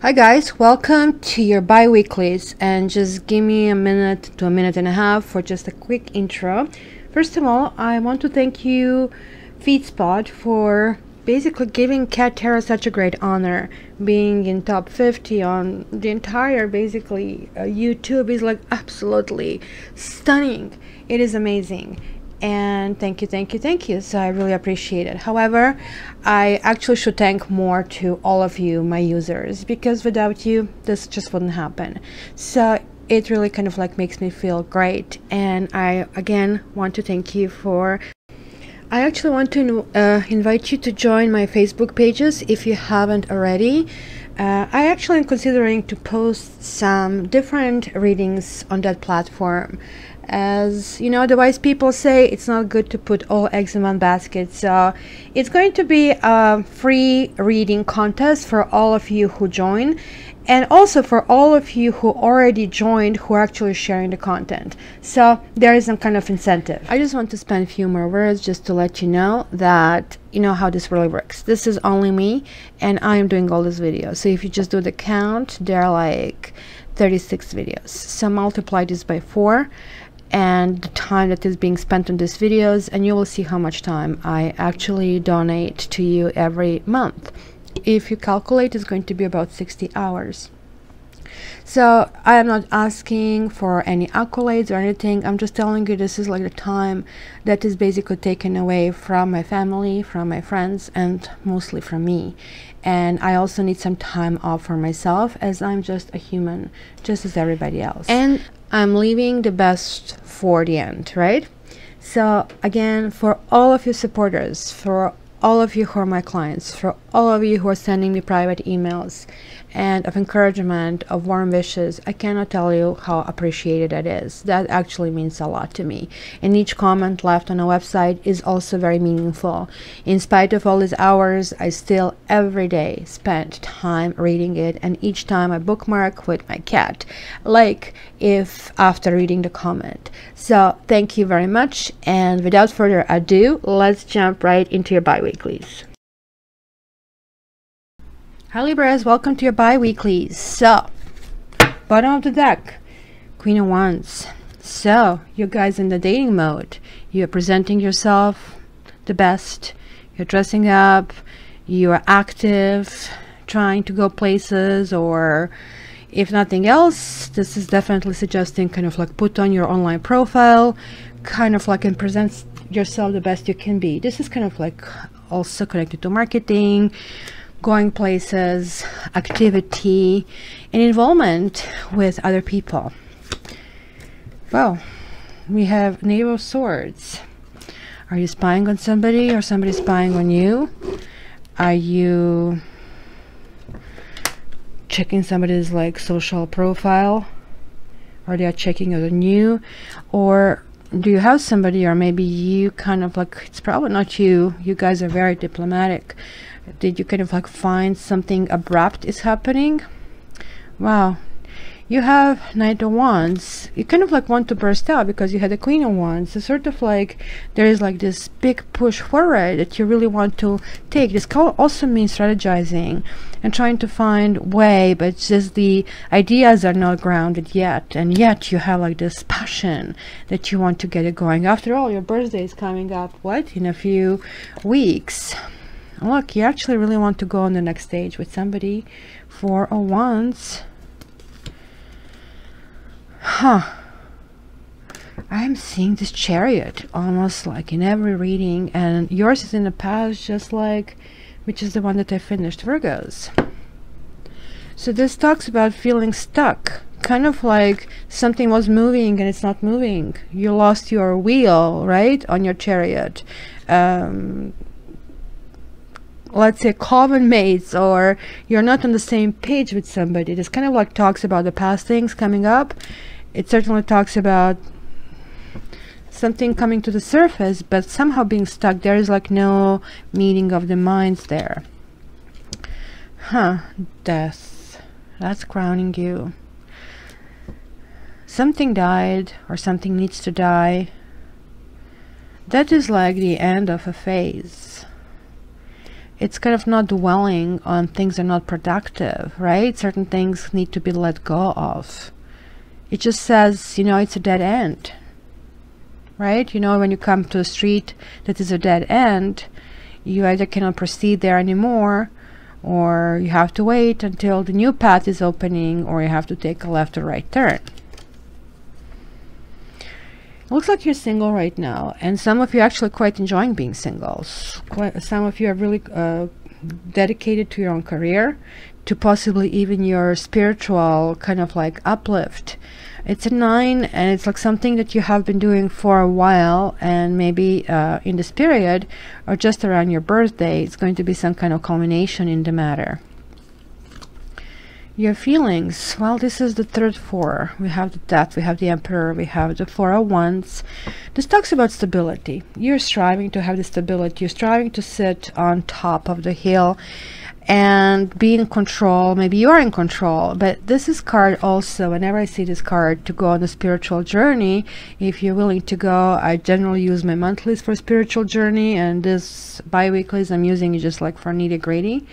Hi guys, welcome to your bi-weeklies, and just give me a minute to a minute and a half for just a quick intro. First of all, I want to thank you FeedSpot for basically giving Cat Tarot such a great honor. Being in top 50 on the entire basically YouTube is like absolutely stunning. It is amazing. And thank you, so I really appreciate it. However, I actually should thank more to all of you, my users, because without you this just wouldn't happen. So it really kind of like makes me feel great, and I again want to thank you for I actually want to invite you to join my Facebook pages if you haven't already. I actually am considering to post some different readings on that platform. As you know, the wise people say it's not good to put all eggs in one basket. So it's going to be a free reading contest for all of you who join, and also for all of you who already joined who are actually sharing the content. So there is some kind of incentive. I just want to spend a few more words just to let you know that you know how this really works. This is only me, and I am doing all these videos. So if you just do the count, there are like 36 videos. So multiply this by 4 and the time that is being spent on these videos, and you will see how much time I actually donate to you every month. If you calculate, it's going to be about 60 hours. So I am not asking for any accolades or anything. I'm just telling you this is like the time that is basically taken away from my family, from my friends, and mostly from me. And I also need some time off for myself, as I'm just a human, just as everybody else. And I'm leaving the best for the end, right? So again, for all of you supporters, for all of you who are my clients, for all of you who are sending me private emails and of encouragement, of warm wishes, I cannot tell you how appreciated that is. That actually means a lot to me. And each comment left on a website is also very meaningful. In spite of all these hours, I still every day spend time reading it, and each time I bookmark with my cat, like if after reading the comment. So thank you very much, and without further ado, let's jump right into your bi-weeklies. Hi Libras, welcome to your bi-weeklies. So, bottom of the deck, Queen of Wands. So, you guys in the dating mode. You're presenting yourself the best. You're dressing up. You are active, trying to go places, or if nothing else, this is definitely suggesting kind of like put on your online profile, kind of like and present yourself the best you can be. This is kind of like also connected to marketing, going places, activity, and involvement with other people. Well, we have Knave of Swords. Are you spying on somebody, or somebody spying on you? Are you checking somebody's like social profile, or they are checking on you? Or do you have somebody, or maybe you kind of like, it's probably not you, you guys are very diplomatic. Did you kind of like find something abrupt is happening? Wow, you have Knight of Wands. You kind of like want to burst out because you had the Queen of Wands. It's sort of like there is like this big push forward that you really want to take. This also means strategizing and trying to find way, but it's just the ideas are not grounded yet, and yet you have like this passion that you want to get it going. After all, your birthday is coming up, what, in a few weeks. Look, you actually really want to go on the next stage with somebody. 4 of Wands. Huh. I'm seeing this Chariot almost like in every reading, and yours is in the past, just like, which is the one that I finished, Virgos. So this talks about feeling stuck, kind of like something was moving and it's not moving. You lost your wheel, right, on your Chariot. Let's say common mates, or you're not on the same page with somebody. This kind of like talks about the past things coming up. It certainly talks about something coming to the surface, but somehow being stuck. There is like no meeting of the minds there. Huh. Death. That's crowning you. Something died, or something needs to die. That is like the end of a phase. it's kind of not dwelling on things that are not productive, right? Certain things need to be let go of. It just says, you know, it's a dead end, right? You know, when you come to a street that is a dead end, you either cannot proceed there anymore, or you have to wait until the new path is opening, or you have to take a left or right turn. It looks like you're single right now, and some of you are actually quite enjoying being singles. Some of you are really dedicated to your own career, to possibly even your spiritual kind of like uplift. It's a 9, and it's like something that you have been doing for a while, and maybe in this period or just around your birthday, it's going to be some kind of culmination in the matter. Your feelings, well, this is the third 4. We have the Death, we have the Emperor, we have the 4 of Wands. This talks about stability. You're striving to have the stability. You're striving to sit on top of the hill and be in control. Maybe you are in control, but this is card also, whenever I see this card, to go on a spiritual journey. If you're willing to go, I generally use my monthlies for spiritual journey, and this bi-weeklies I'm using just like for nitty-gritty.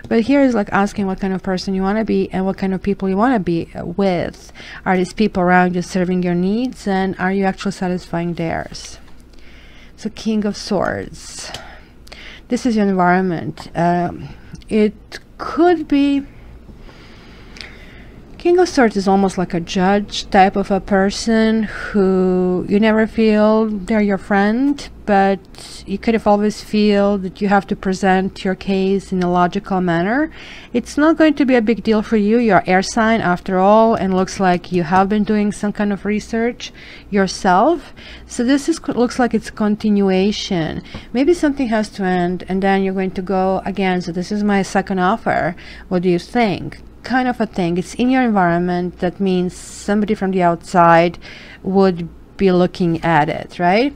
But here is like asking what kind of person you want to be and what kind of people you want to be with. Are these people around you serving your needs, and are you actually satisfying theirs? So King of Swords, this is your environment. It could be, King of Swords is almost like a judge type of a person who you never feel they're your friend, but you could have always feel that you have to present your case in a logical manner. It's not going to be a big deal for you. You're air sign after all, and looks like you have been doing some kind of research yourself. So this is looks like it's continuation. Maybe something has to end, and then you're going to go again. So this is my second offer. What do you think? Kind of a thing. It's in your environment. That means somebody from the outside would be looking at it, right?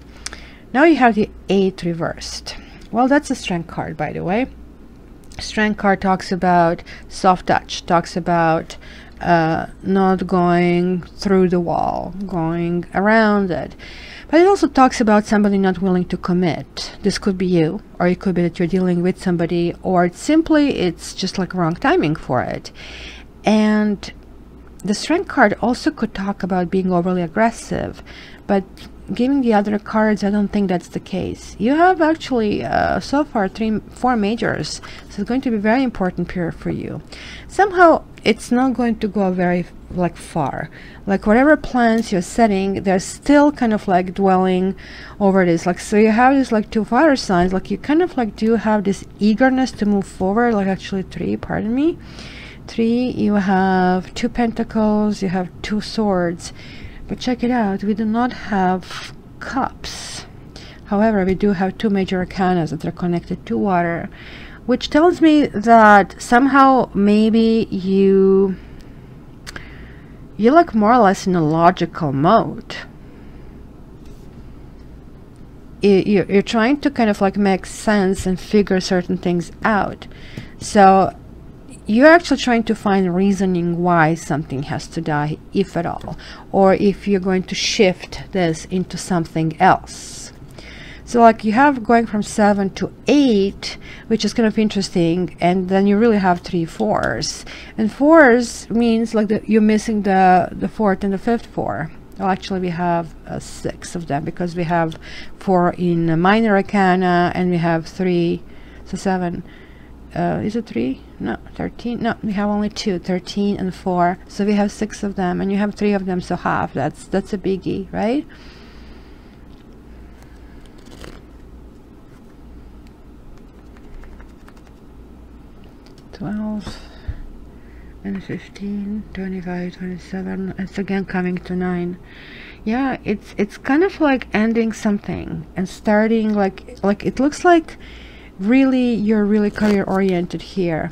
Now you have the 8 reversed. Well, that's a Strength card, by the way. Strength card talks about soft touch, talks about not going through the wall, going around it. But it also talks about somebody not willing to commit. This could be you, or it could be that you're dealing with somebody, or it's just like wrong timing for it. And the Strength card also could talk about being overly aggressive, but giving the other cards, I don't think that's the case. You have actually so far 4 majors, so it's going to be a very important period for you. Somehow it's not going to go very like far, like whatever plans you're setting, they're still kind of like dwelling over this. Like, so you have this like 2 fire signs, like you kind of like do have this eagerness to move forward, like actually 3, pardon me, 3, you have 2 pentacles, you have 2 swords. But check it out, we do not have cups. However, we do have 2 major arcana that are connected to water, which tells me that somehow maybe you're like more or less in a logical mode. You're trying to kind of like make sense and figure certain things out. So you're actually trying to find reasoning why something has to die, if at all, or if you're going to shift this into something else. So like you have going from 7 to 8, which is kind of interesting, and then you really have 3 4s, and 4s means like you're missing the 4th and the 5th 4. Well, actually we have 6 of them, because we have 4 in minor arcana and we have 3, so 7. Is it 3? No, 13. No, we have only 2, 13 and 4. So we have 6 of them, and you have 3 of them, so half. That's a biggie, right? $12 and 15, 25, 27. It's again coming to 9. Yeah, it's kind of like ending something and starting like it looks like really you're really career oriented here,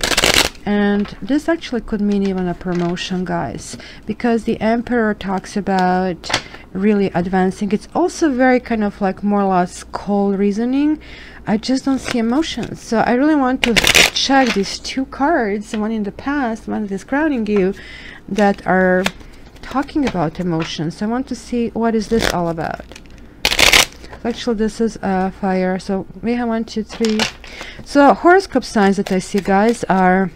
and this actually could mean even a promotion, guys, because the Emperor talks about really advancing. It's also very kind of like more or less cold reasoning. I just don't see emotions, so I really want to check these 2 cards, one in the past, one that is grounding you, that are talking about emotions. I want to see what is this all about. Actually, this is fire, so we have 1, 2, 3. So horoscope signs that I see, guys, are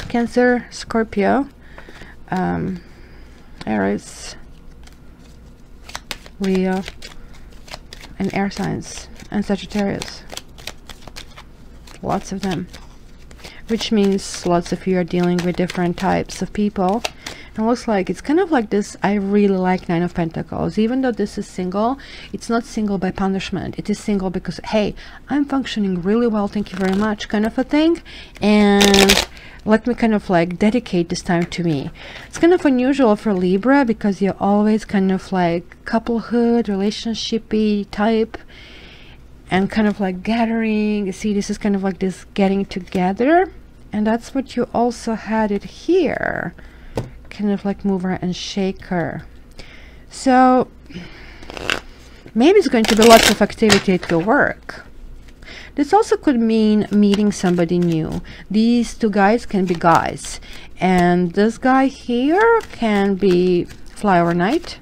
Cancer, Scorpio, Aries, Leo, and air signs, and Sagittarius. Lots of them, which means lots of you are dealing with different types of people. And looks like it's kind of like this. I really like Nine of Pentacles. Even though this is single, it's not single by punishment. It is single because, hey, I'm functioning really well, thank you very much, kind of a thing. And let me kind of like dedicate this time to me. It's kind of unusual for Libra because you're always kind of like couplehood, relationshipy type, and kind of like gathering. You see, this is kind of like this getting together, and that's what you also had it here, kind of like mover and shaker. So maybe it's going to be lots of activity at your work. This also could mean meeting somebody new. These two guys can be guys, and this guy here can be fly overnight.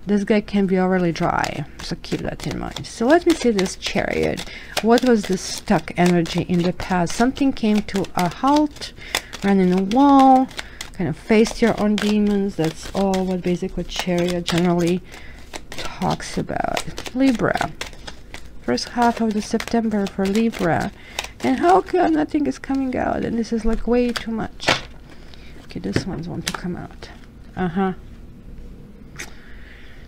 This guy can be overly dry, so keep that in mind. So let me see this Chariot. What was the stuck energy in the past? Something came to a halt, ran in a wall, kind of faced your own demons. That's all what basically Chariot generally talks about. Libra. First half of the September for Libra. And how come nothing is coming out? And this is like way too much. Okay, this one's want to come out.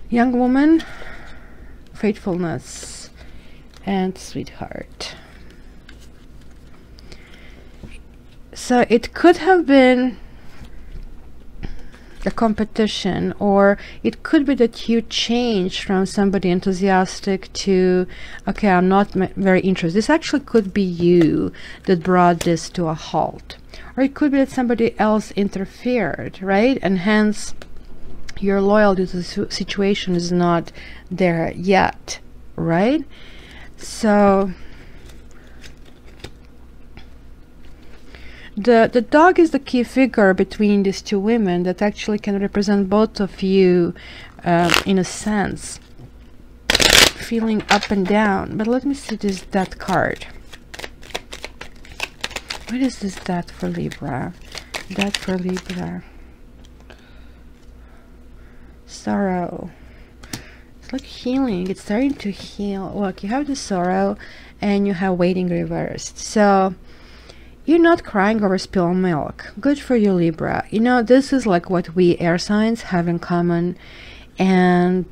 Young woman, faithfulness, and sweetheart. So it could have been the competition, or it could be that you changed from somebody enthusiastic to, okay, I'm not very interested. This actually could be you that brought this to a halt, or it could be that somebody else interfered, right? And hence your loyalty to the situation is not there yet, right? So the dog is the key figure between these two women that actually can represent both of you in a sense, feeling up and down. But let me see this death card. What is this death for Libra? Death for Libra. Sorrow. It's like healing. It's starting to heal. Look, you have the sorrow and you have waiting reversed. So you're not crying over spilled milk. Good for you, Libra. You know, this is like what we air signs have in common. And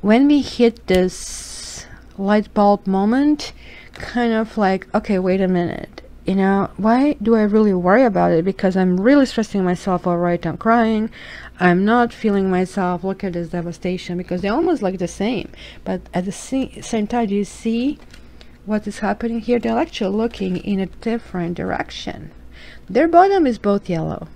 when we hit this light bulb moment, kind of like, okay, wait a minute. You know, why do I really worry about it? Because I'm really stressing myself over it. I'm crying. I'm not feeling myself. Look at this devastation, because they're almost like the same. But at the same time, do you see what is happening here? They're actually looking in a different direction. Their bottom is both yellow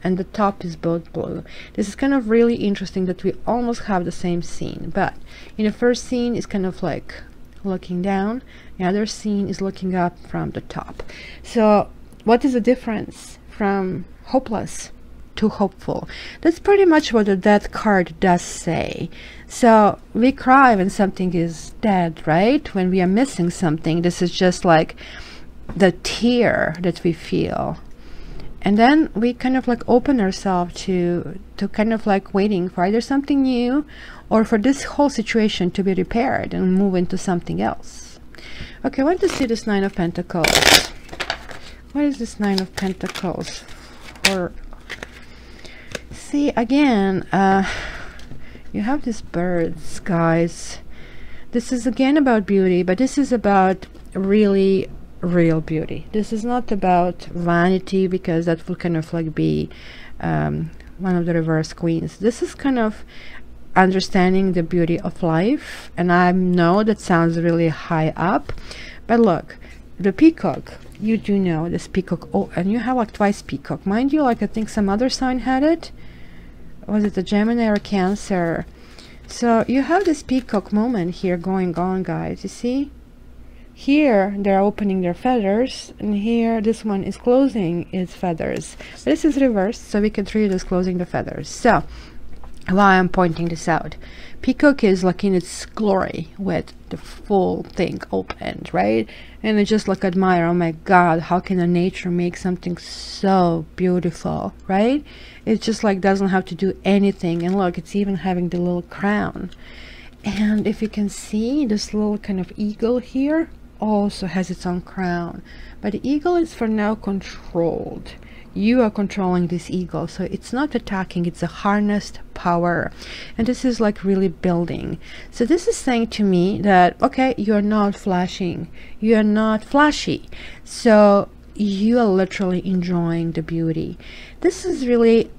and the top is both blue. This is kind of really interesting that we almost have the same scene. But in the first scene is kind of like looking down. The other scene is looking up from the top. So what is the difference from hopeless to hopeful? That's pretty much what the death card does say. So we cry when something is dead, right? When we are missing something. This is just like the tear that we feel. And then we kind of like open ourselves to kind of like waiting for either something new or for this whole situation to be repaired and move into something else. Okay, I want to see this Nine of Pentacles. What is this Nine of Pentacles for? See, again, you have these birds, guys. This is again about beauty, but this is about really real beauty. This is not about vanity, because that would kind of like be one of the reverse queens. This is kind of understanding the beauty of life, and I know that sounds really high up, but look, the peacock, you do know this peacock. Oh, and you have like twice peacock, mind you. Like I think some other sign had it. Was it a Gemini or Cancer? So you have this peacock moment here going on, guys. You see here they're opening their feathers, and here this one is closing its feathers. This is reversed, so we can treat it as closing the feathers. So why I'm pointing this out. Peacock is like in its glory with the full thing opened, right? And I just like admire, oh my God, how can a nature make something so beautiful, right? It just like doesn't have to do anything. And look, it's even having the little crown. And if you can see, this little kind of eagle here also has its own crown. But the eagle is for now controlled. You are controlling this eagle, so it's not attacking, it's a harnessed power. And this is like really building. So this is saying to me that, okay, you're not flashing, you're not flashy, so you are literally enjoying the beauty. This is really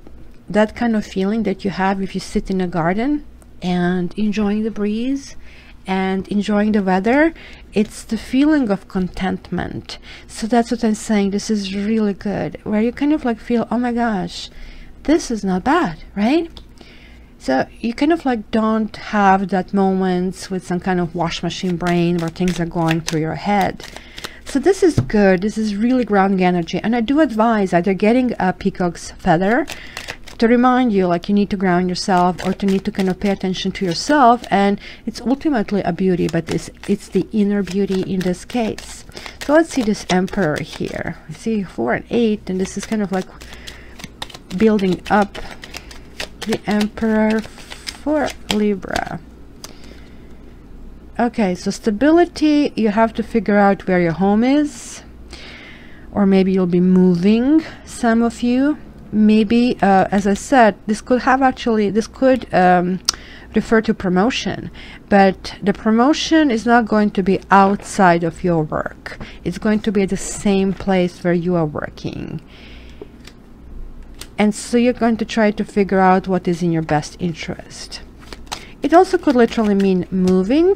that kind of feeling that you have if you sit in a garden and enjoying the breeze and enjoying the weather. It's the feeling of contentment. So that's what I'm saying. This is really good, where you kind of like feel, oh my gosh, this is not bad, right? So you kind of like don't have that moments with some kind of wash machine brain where things are going through your head. So this is good. This is really grounding energy. And I do advise either getting a peacock's feather to remind you like you need to ground yourself, or to need to kind of pay attention to yourself. And it's ultimately a beauty, but it's the inner beauty in this case. So let's see this Emperor here. I see 4 and 8, and this is kind of like building up. The Emperor for Libra. Okay, so stability, you have to figure out where your home is, or maybe you'll be moving, some of you. Maybe, as I said, this could refer to promotion, but the promotion is not going to be outside of your work. It's going to be at the same place where you are working. And so you're going to try to figure out what is in your best interest. It also could literally mean moving,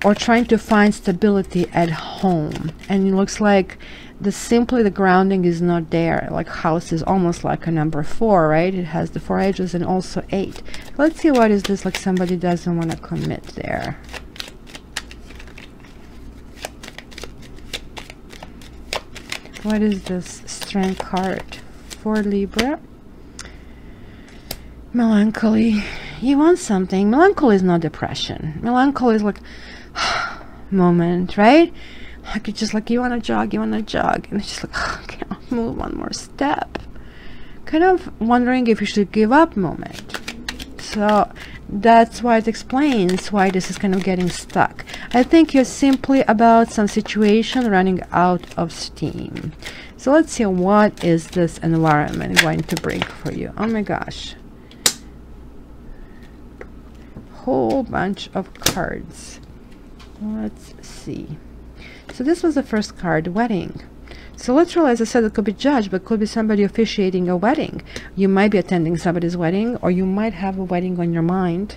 or trying to find stability at home. And it looks like the grounding is not there. Like house is almost like a number 4, right? It has the 4 edges and also 8. Let's see, what is this, like somebody doesn't want to commit there. What is this Strength card for Libra? Melancholy. You want something. Melancholy is not depression. Melancholy is like moment, right? Like it's just like you want to jog, and it's just like, oh, I can't move one more step. Kind of wondering if you should give up moment. So that's why it explains why this is kind of getting stuck. I think you're simply about some situation running out of steam. So let's see, what is this environment going to bring for you? Oh my gosh. Whole bunch of cards. Let's see. So this was the first card, wedding. So literally, as I said, it could be judge, but could be somebody officiating a wedding. You might be attending somebody's wedding, or you might have a wedding on your mind.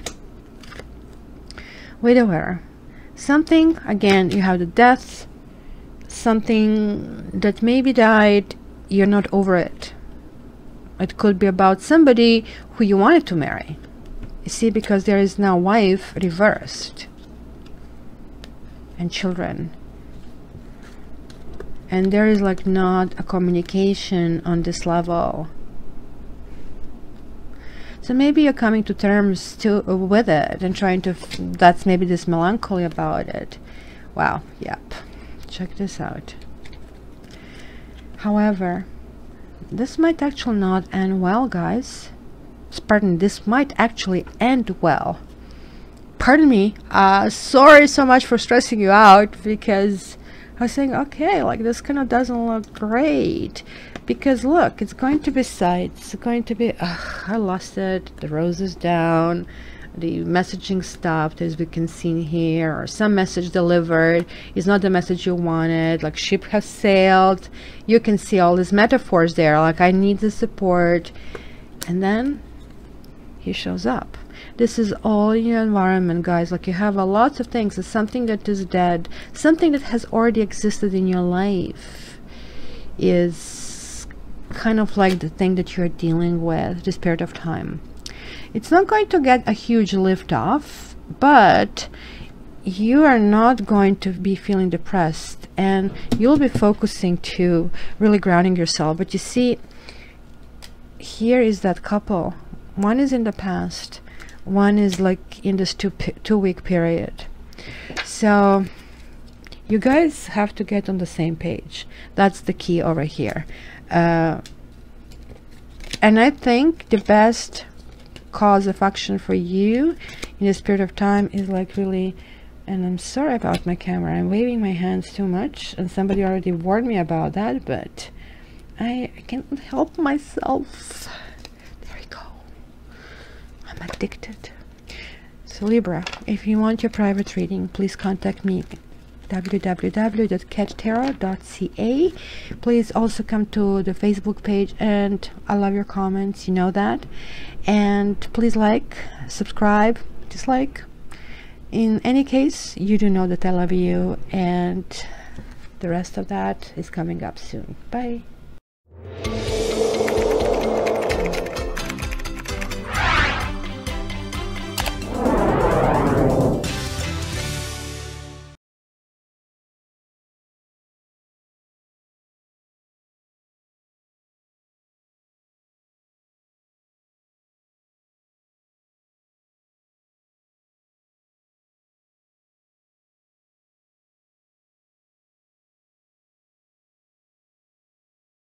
Widower. Something, again, you have the death, something that maybe died, you're not over it. It could be about somebody who you wanted to marry. You see, because there is now wife reversed. And children. And there is like not a communication on this level. So maybe you're coming to terms with it and trying to, that's maybe this melancholy about it. Wow, yep. Check this out. However, this might actually not end well, guys. Pardon, this might actually end well. Pardon me, sorry so much for stressing you out, because I was saying, okay, like this kind of doesn't look great, because look, it's going to be sights, it's going to be, I lost it, the rose is down, the messaging stopped, as we can see here, or some message delivered is not the message you wanted, like ship has sailed. You can see all these metaphors there, like I need the support, and then he shows up. This is all in your environment, guys. Like you have a lot of things. It's something that is dead, something that has already existed in your life is kind of like the thing that you're dealing with this period of time. It's not going to get a huge lift off, but you are not going to be feeling depressed, and you'll be focusing to really grounding yourself. But you see, here is that couple. One is in the past, one is like in this 2-week period. So you guys have to get on the same page. That's the key over here. And I think the best cause of action for you in this period of time is like really, and I'm sorry about my camera, I'm waving my hands too much, and somebody already warned me about that, but I can't help myself. There we go. I'm addicted. So Libra, if you want your private reading, please contact me, www.cattarot.ca. Please also come to the Facebook page, and I love your comments, you know that. And please like, subscribe, dislike. In any case, you do know that I love you, and the rest of that is coming up soon. Bye.